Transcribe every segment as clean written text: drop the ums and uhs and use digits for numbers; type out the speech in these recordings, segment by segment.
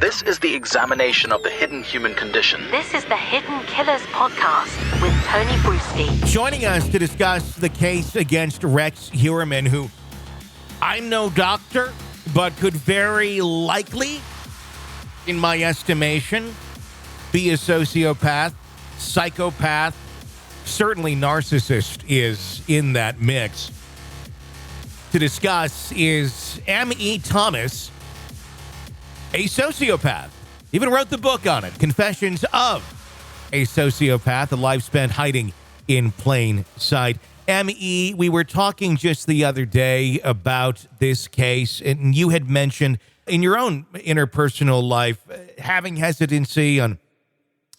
This is the examination of the hidden human condition. This is the Hidden Killers podcast with Tony Brueski. Joining us to discuss the case against Rex Heuermann, who I'm no doctor, but could very likely, in my estimation, be a sociopath, psychopath, certainly narcissist is in that mix. To discuss is M.E. Thomas, a sociopath. Even wrote the book on it, Confessions of a Sociopath, a life spent hiding in plain sight. M.E., we were talking just the other day about this case, and you had mentioned in your own interpersonal life having hesitancy on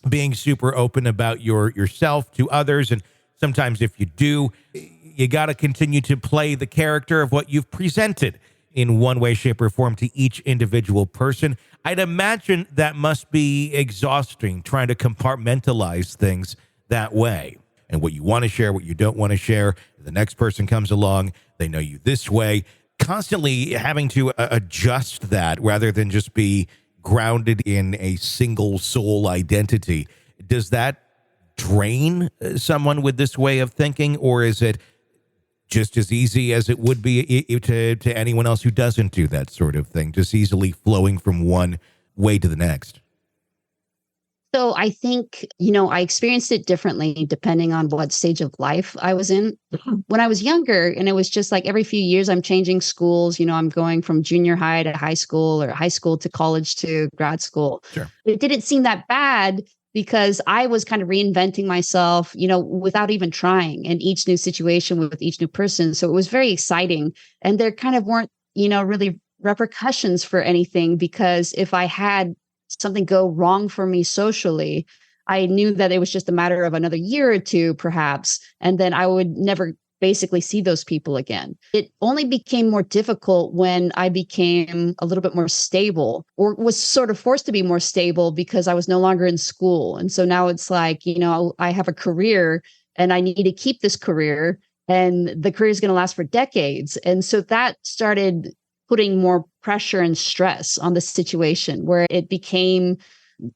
being super open about yourself to others. And sometimes if you do, you got to continue to play the character of what you've presented in one way, shape, or form to each individual person. I'd imagine that must be exhausting, trying to compartmentalize things that way. And what you want to share, what you don't want to share. The next person comes along, they know you this way. Constantly having to adjust that rather than just be grounded in a single soul identity. Does that drain someone with this way of thinking, or is it just as easy as it would be to anyone else who doesn't do that sort of thing, just easily flowing from one way to the next? So I think, I experienced it differently depending on what stage of life I was in. When I was younger, and it was just like every few years I'm changing schools, I'm going from junior high to high school or high school to college to grad school. Sure. It didn't seem that bad because I was kind of reinventing myself, without even trying in each new situation with each new person. So it was very exciting. And there kind of weren't, really repercussions for anything, because if I had something go wrong for me socially, I knew that it was just a matter of another year or two, perhaps, and then I would never basically see those people again. It only became more difficult when I became a little bit more stable, or was sort of forced to be more stable because I was no longer in school. And so now it's like, I have a career and I need to keep this career, and the career is going to last for decades. And so that started putting more pressure and stress on the situation, where it became,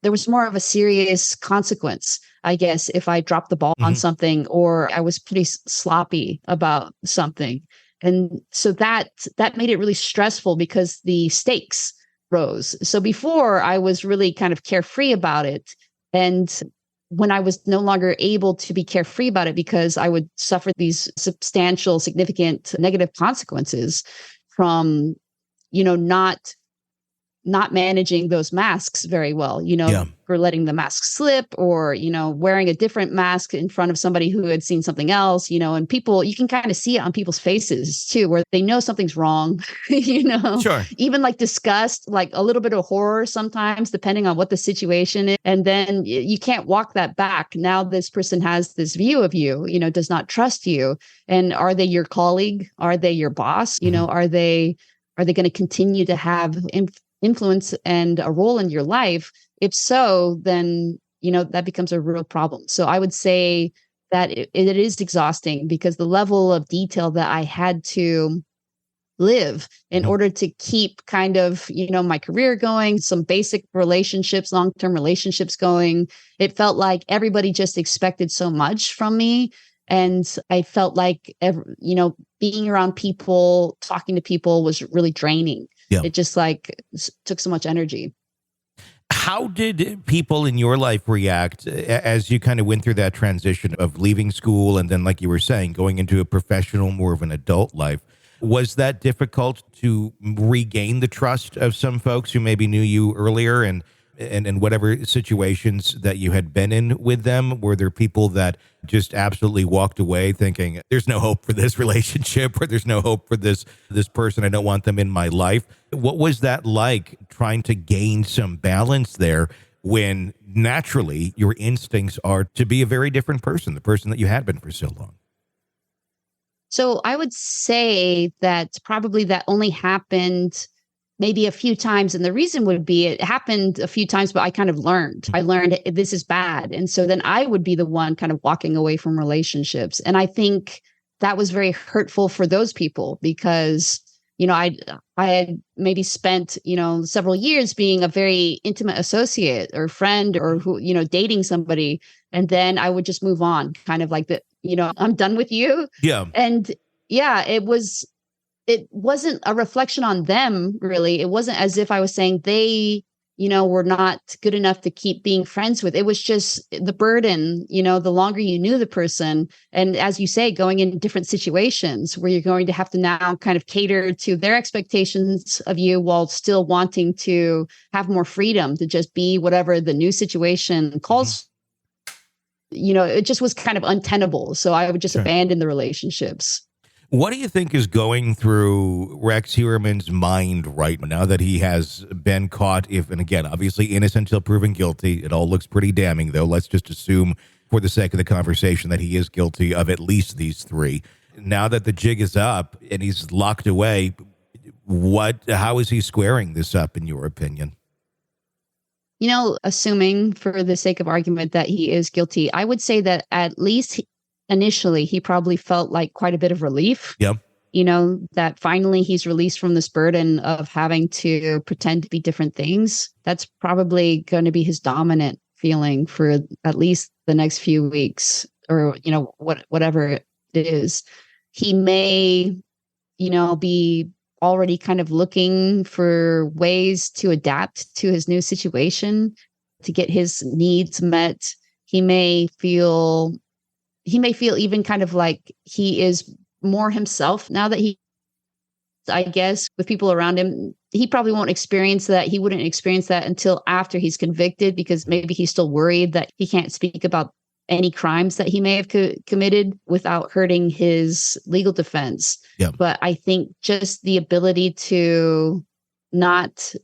there was more of a serious consequence, I guess, if I dropped the ball on something, or I was pretty sloppy about something. And so that made it really stressful because the stakes rose. So before, I was really kind of carefree about it. And when I was no longer able to be carefree about it because I would suffer these substantial, significant negative consequences from, not managing those masks very well, or letting the mask slip, or, wearing a different mask in front of somebody who had seen something else, and people, you can kind of see it on people's faces too, where they know something's wrong, Sure. Even like disgust, like a little bit of horror sometimes, depending on what the situation is. And then you can't walk that back. Now this person has this view of you, does not trust you. And are they your colleague? Are they your boss? Are they going to continue to have influence and a role in your life? If so, then, that becomes a real problem. So I would say that it is exhausting, because the level of detail that I had to live in order to keep kind of, my career going, some basic relationships, long-term relationships going, it felt like everybody just expected so much from me. And I felt like, being around people, talking to people was really draining. Yeah. It just took so much energy. How did people in your life react as you kind of went through that transition of leaving school and then, like you were saying, going into a professional, more of an adult life? Was that difficult to regain the trust of some folks who maybe knew you earlier and whatever situations that you had been in with them? Were there people that just absolutely walked away thinking there's no hope for this relationship, or there's no hope for this person, I don't want them in my life? What was that like, trying to gain some balance there when naturally your instincts are to be a very different person, the person that you had been for so long? So I would say that probably that only happened maybe a few times. And the reason would be it happened a few times, but I kind of learned. I learned this is bad. And so then I would be the one kind of walking away from relationships. And I think that was very hurtful for those people, because I had maybe spent, several years being a very intimate associate or friend or who, dating somebody. And then I would just move on, kind of like that, I'm done with you. Yeah. And yeah, it wasn't a reflection on them, really. It wasn't as if I was saying they, were not good enough to keep being friends with. It was just the burden, the longer you knew the person. And as you say, going in different situations where you're going to have to now kind of cater to their expectations of you while still wanting to have more freedom to just be whatever the new situation calls. It just was kind of untenable. So I would just abandon the relationships. What do you think is going through Rex Heuermann's mind right now that he has been caught? And again, obviously innocent until proven guilty. It all looks pretty damning, though. Let's just assume, for the sake of the conversation, that he is guilty of at least these three. Now that the jig is up and he's locked away, how is he squaring this up, in your opinion? Assuming for the sake of argument that he is guilty, I would say that at least initially he probably felt like quite a bit of relief. Yep. That finally he's released from this burden of having to pretend to be different things. That's probably going to be his dominant feeling for at least the next few weeks, or, whatever it is. He may, be already kind of looking for ways to adapt to his new situation, to get his needs met. He may feel even kind of like he is more himself now that I guess, with people around him. He probably won't experience that. He wouldn't experience that until after he's convicted, because maybe he's still worried that he can't speak about any crimes that he may have committed without hurting his legal defense. Yeah. But I think just the ability to not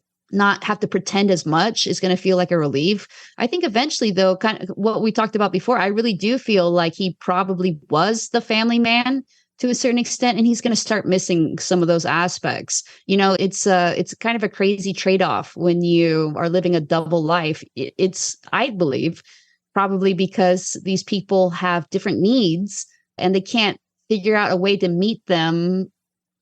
have to pretend as much is going to feel like a relief. I think eventually, though, kind of what we talked about before, I really do feel like he probably was the family man to a certain extent, and he's going to start missing some of those aspects. It's kind of a crazy trade-off when you are living a double life. It's, I believe, probably because these people have different needs and they can't figure out a way to meet them,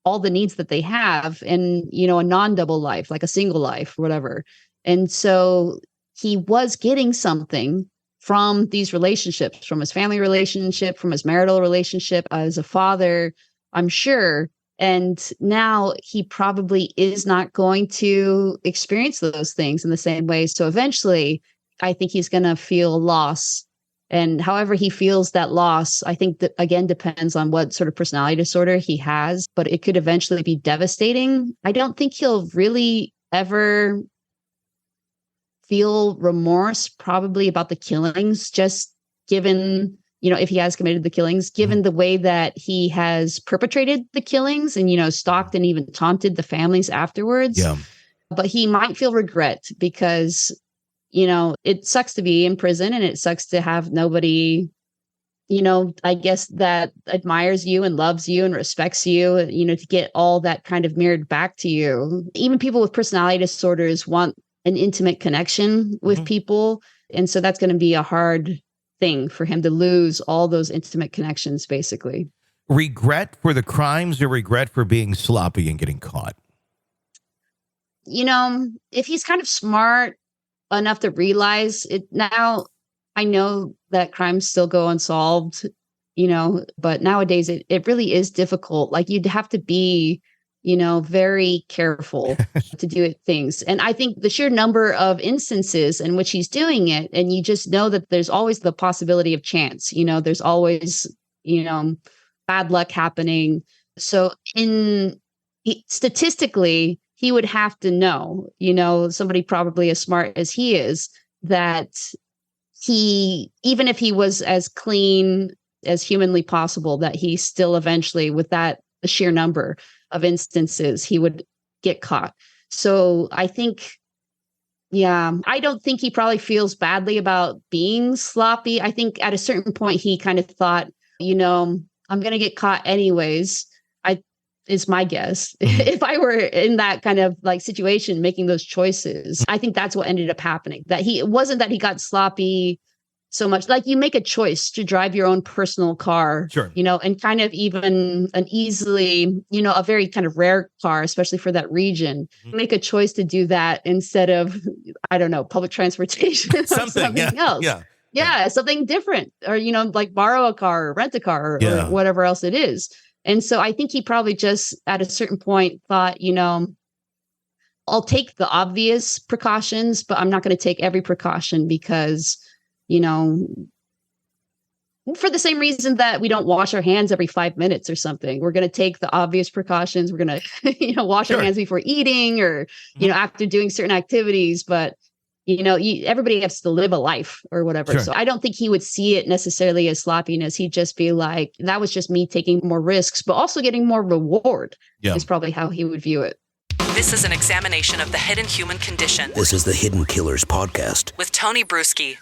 all the needs that they have in, a non-double life, like a single life, or whatever. And so he was getting something from these relationships, from his family relationship, from his marital relationship as a father, I'm sure. And now he probably is not going to experience those things in the same way. So eventually, I think he's going to feel loss. And however he feels that loss, I think that, again, depends on what sort of personality disorder he has, but it could eventually be devastating. I don't think he'll really ever feel remorse, probably, about the killings, just given, if he has committed the killings, given the way that he has perpetrated the killings and, stalked and even taunted the families afterwards. Yeah. But he might feel regret because, it sucks to be in prison and it sucks to have nobody, I guess, that admires you and loves you and respects you, to get all that kind of mirrored back to you. Even people with personality disorders want an intimate connection with people. And so that's going to be a hard thing for him to lose all those intimate connections, basically. Regret for the crimes or regret for being sloppy and getting caught? If he's kind of smart enough to realize it now, I know that crimes still go unsolved, but nowadays it really is difficult. Like, you'd have to be, very careful to do things. And I think the sheer number of instances in which he's doing it, and you just know that there's always the possibility of chance, there's always, bad luck happening. So statistically, he would have to know, somebody probably as smart as he is, that even if he was as clean as humanly possible, that he still eventually, with that sheer number of instances, he would get caught. So I think, I don't think he probably feels badly about being sloppy. I think at a certain point, he kind of thought, I'm going to get caught anyways. Is my guess. If I were in that kind of like situation, making those choices, I think that's what ended up happening. It wasn't that he got sloppy so much. Like you make a choice to drive your own personal car, Sure. And kind of even an easily, a very kind of rare car, especially for that region. Make a choice to do that instead of, I don't know, public transportation or something else. Yeah, something different, or like borrow a car, or rent a car, or whatever else it is. And so I think he probably just at a certain point thought, I'll take the obvious precautions, but I'm not going to take every precaution because, for the same reason that we don't wash our hands every 5 minutes or something. We're going to take the obvious precautions. We're going to, wash our hands before eating or, after doing certain activities. But everybody has to live a life or whatever. Sure. So I don't think he would see it necessarily as sloppiness. He'd just be like, that was just me taking more risks, but also getting more reward is probably how he would view it. This is an examination of the hidden human condition. This is the Hidden Killers Podcast with Tony Brueski.